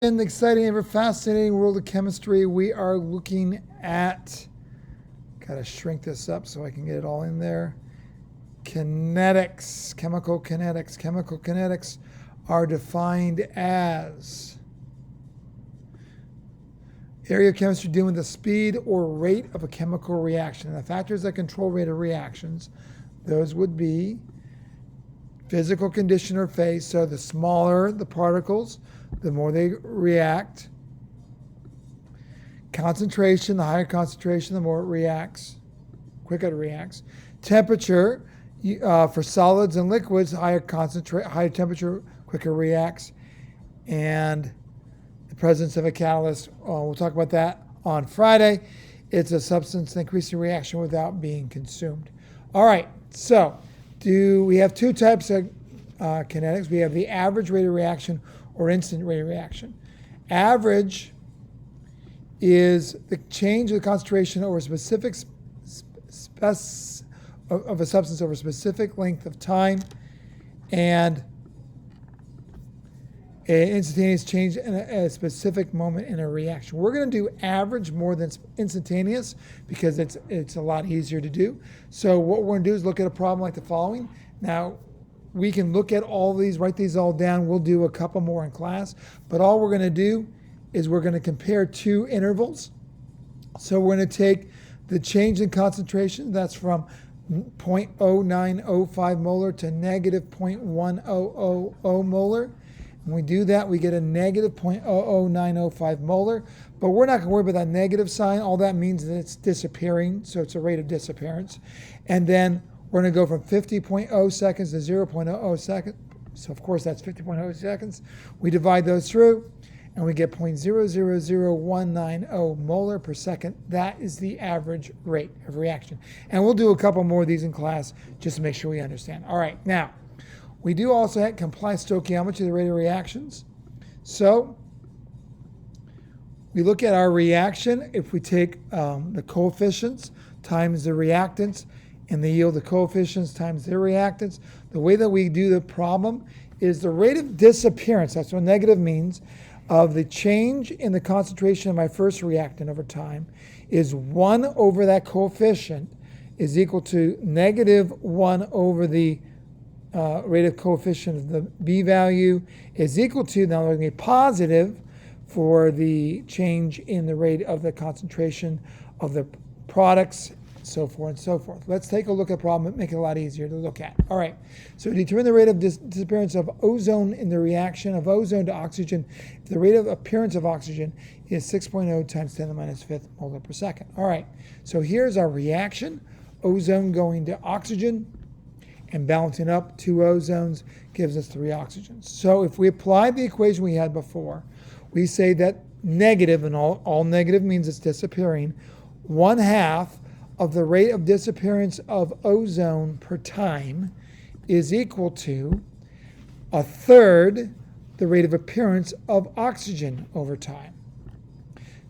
In the exciting, ever fascinating world of chemistry, we are looking at, gotta shrink this up so I can get it all in there. Kinetics, chemical kinetics. Chemical kinetics are defined as area of chemistry dealing with the speed or rate of a chemical reaction. And the factors that control rate of reactions, those would be physical condition or phase. So the smaller the particles, the more they react. Concentration, the higher concentration, the more it reacts, quicker it reacts. Temperature, for solids and liquids, higher temperature, quicker reacts. And the presence of a catalyst, we'll talk about that on Friday. It's a substance that increases the reaction without being consumed. All right, so we have two types of kinetics. We have the average rate of reaction or instant rate of reaction. Average is the change of the concentration over a specific of a substance over a specific length of time, and an instantaneous change in a specific moment in a reaction. We're going to do average more than instantaneous because it's a lot easier to do. So what we're going to do is look at a problem like the following. Now, we can look at all these, write these all down. We'll do a couple more in class. But all we're going to do is we're going to compare two intervals. So we're going to take the change in concentration. That's from 0.0905 molar to negative 0.1000 molar. When we do that, we get a negative 0.00905 molar. But we're not going to worry about that negative sign. All that means is that it's disappearing. So it's a rate of disappearance. And then we're going to go from 50.0 seconds to 0.00 seconds. So, of course, that's 50.0 seconds. We divide those through, and we get 0.000190 molar per second. That is the average rate of reaction. And we'll do a couple more of these in class just to make sure we understand. All right, now, we do also apply stoichiometry to the rate of reactions. So, we look at our reaction. If we take the coefficients times the reactants, and they yield the coefficients times their reactants. The way that we do the problem is the rate of disappearance, that's what negative means, of the change in the concentration of my first reactant over time is 1 over that coefficient is equal to negative 1 over the rate of coefficient of the B value is equal to, now we're going to be positive for the change in the rate of the concentration of the products, so forth and so forth. Let's take a look at a problem and make it a lot easier to look at. All right, so determine the rate of disappearance of ozone in the reaction of ozone to oxygen. If the rate of appearance of oxygen is 6.0 times 10 to the minus 5th molar per second. All right, so here's our reaction. Ozone going to oxygen and balancing up 2 ozones gives us 3 oxygens. So if we apply the equation we had before, we say that negative, and all negative means it's disappearing, 1/2 of the rate of disappearance of ozone per time is equal to 1/3 the rate of appearance of oxygen over time.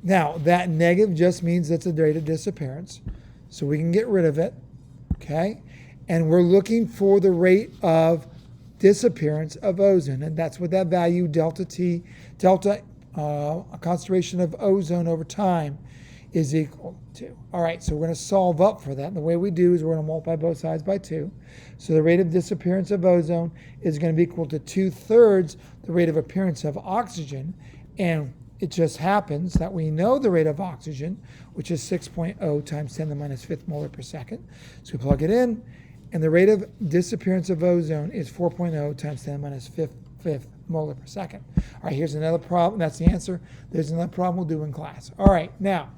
Now, that negative just means that's the rate of disappearance, so we can get rid of it, okay? And we're looking for the rate of disappearance of ozone, and that's what that value, delta T, concentration of ozone over time, is equal to. All right, so we're going to solve up for that. And the way we do is we're going to multiply both sides by 2. So the rate of disappearance of ozone is going to be equal to 2/3 the rate of appearance of oxygen. And it just happens that we know the rate of oxygen, which is 6.0 times 10 to the minus 5th molar per second. So we plug it in, and the rate of disappearance of ozone is 4.0 times 10 to the minus 5th molar per second. All right, here's another problem. That's the answer. There's another problem we'll do in class. All right, now,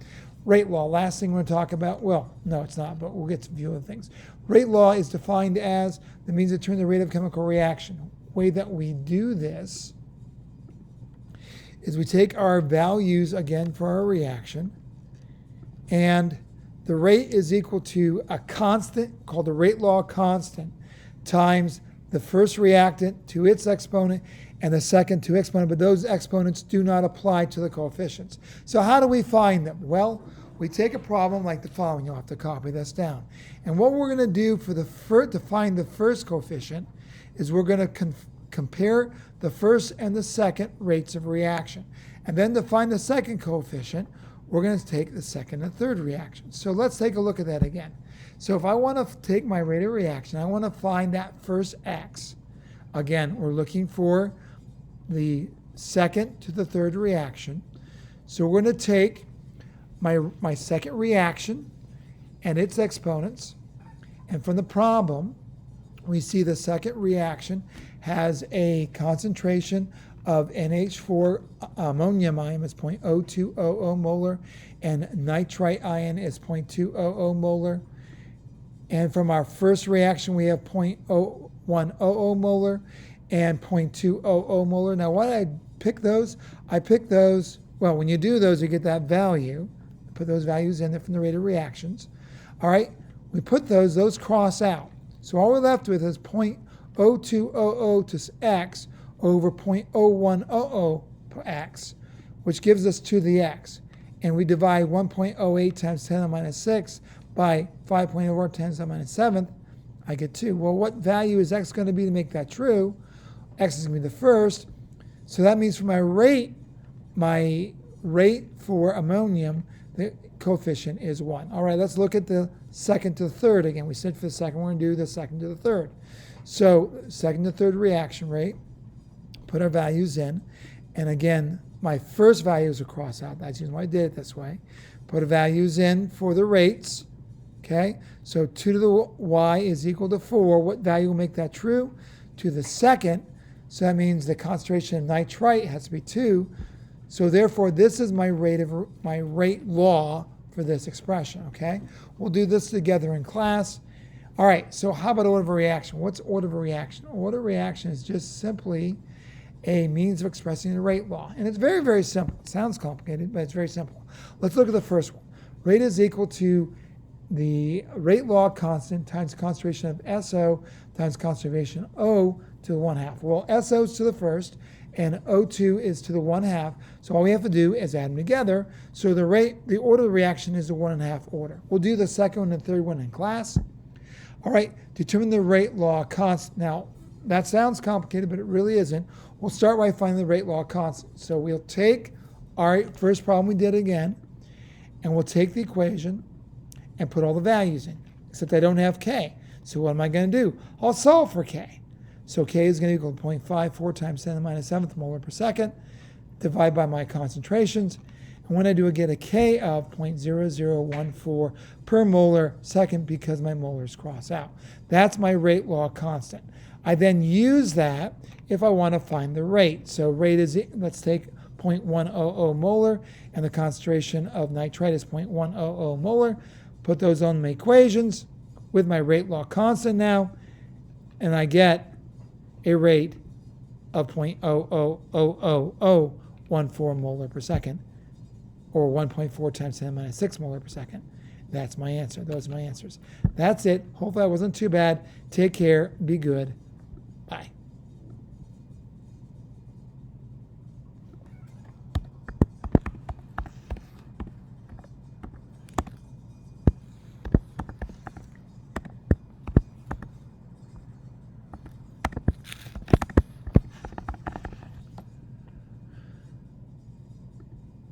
rate law, last thing we're going to talk about. Well, no, it's not, but we'll get to a few other things. Rate law is defined as the means to determine the rate of chemical reaction. The way that we do this is we take our values, again, for our reaction, and the rate is equal to a constant called the rate law constant times the first reactant to its exponent and the second to exponent, but those exponents do not apply to the coefficients. So how do we find them? Well, we take a problem like the following. You'll have to copy this down. And what we're going to do for to find the first coefficient is we're going to compare the first and the second rates of reaction. And then to find the second coefficient, we're going to take the second and third reaction. So let's take a look at that again. So if I want to take my rate of reaction, I want to find that first x. Again, we're looking for the second to the third reaction. So we're going to take my second reaction and its exponents. And from the problem, we see the second reaction has a concentration of NH4 ammonium ion is 0.0200 molar, and nitrite ion is 0.200 molar. And from our first reaction, we have 0.0100 molar and 0.200 molar. Now, why did I pick those? I picked those, well, when you do those, you get that value. Put those values in there from the rate of reactions. All right, we put those cross out. So all we're left with is 0.0200 to x over 0.0100 per x, which gives us 2 to the x. And we divide 1.08 times 10 to the minus 6 by 5.04 times 10 to the minus 7th, I get 2. Well, what value is x going to be to make that true? X is going to be the first. So that means for my rate for ammonium, the coefficient is 1. All right, let's look at the second to the third again. We said for the second, we're going to do the second to the third. So second to third reaction rate, put our values in. And again, my first values are crossed out. That's why I did it this way. Put the values in for the rates. Okay, so 2 to the y is equal to 4. What value will make that true? To the second. So that means the concentration of nitrite has to be 2. So therefore, this is my rate law for this expression, okay? We'll do this together in class. All right, so how about order of a reaction? What's order of a reaction? Order of reaction is just simply a means of expressing the rate law. And it's very, very simple. It sounds complicated, but it's very simple. Let's look at the first one. Rate is equal to the rate law constant times concentration of SO times concentration O to the 1/2. Well, SO is to the first, and O2 is to the 1/2. So all we have to do is add them together. So the order of the reaction is the 1.5 order. We'll do the second one and third one in class. All right, determine the rate law constant. Now, that sounds complicated, but it really isn't. We'll start by finding the rate law constant. So we'll take our first problem we did again, and we'll take the equation and put all the values in, except I don't have K. So what am I going to do? I'll solve for K. So K is going to equal 0.54 times 10 to the minus 7th molar per second, divide by my concentrations. And when I do, I get a K of 0.0014 per molar second because my molars cross out. That's my rate law constant. I then use that if I want to find the rate. So rate is, let's take 0.100 molar, and the concentration of nitrite is 0.100 molar. Put those on my equations with my rate law constant now, and I get a rate of 0.000014 molar per second, or 1.4 times 10 to the minus 6 molar per second. That's my answer. Those are my answers. That's it. Hopefully that wasn't too bad. Take care. Be good.